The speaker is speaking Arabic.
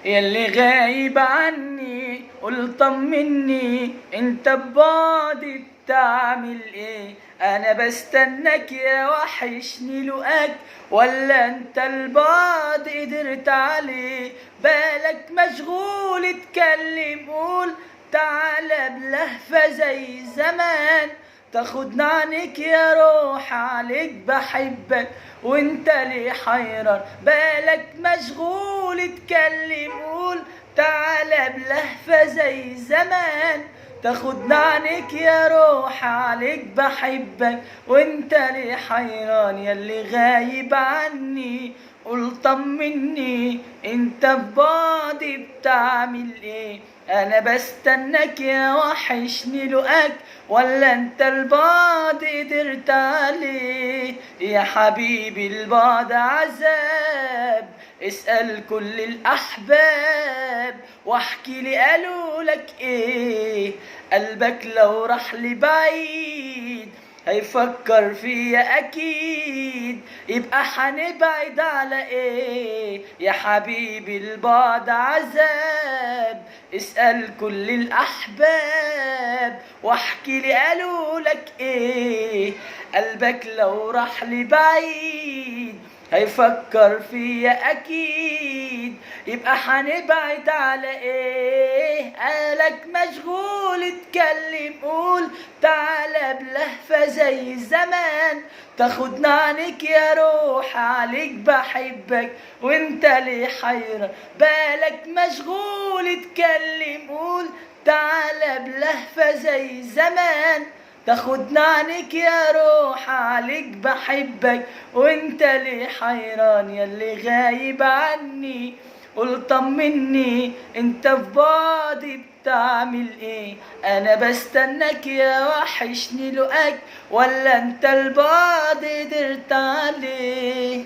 ياللي غايب عني قول طمني، انت ببعدي بتعمل ايه؟ انا بستناك يا وحشني لقاك، ولا انت البعد قدرت عليه؟ بالك مشغول اتكلم قول، تعالى بلهفة زي زمان، تاخدني عنك يا روح عليك بحبك، وانت ليه حيران؟ بالك مشغول اتكلم قول، تعالى بلهفة زي زمان، تاخدني عنك يا روح عليك بحبك، وانت ليه حيران؟ ياللي غايب عني قول طمني، انت ببعدي بتعمل ايه؟ انا بستناك يا وحشني لقاك، ولا انت البعد قدرت عليه؟ يا حبيبي البعد عذاب، اسأل كل الأحباب واحكي لي قالوا لك ايه. قلبك لو راح لبعيد هيفكر فيا اكيد، يبقى هنبعد على ايه؟ يا حبيبي البعد عذاب، اسأل كل الأحباب واحكي لي قالوا لك ايه. قلبك لو راح لبعيد هيفكر فيا اكيد، يبقى هنبعد على ايه؟ قالك مشغول اتكلم قول، تعالى بلهفة زي زمان، تاخدني عنك يا روح عليك بحبك، وانت ليه حيران؟ بالك مشغول اتكلم قول، تعالى بلهفة زي زمان، تاخدني عنك يا روح عليك بحبك، وانت ليه حيران؟ ياللي غايب عني قول طمني، انت في بعدي بتعمل ايه؟ انا بستناك يا وحشني لقاك، ولا انت البعد قدرت عليه؟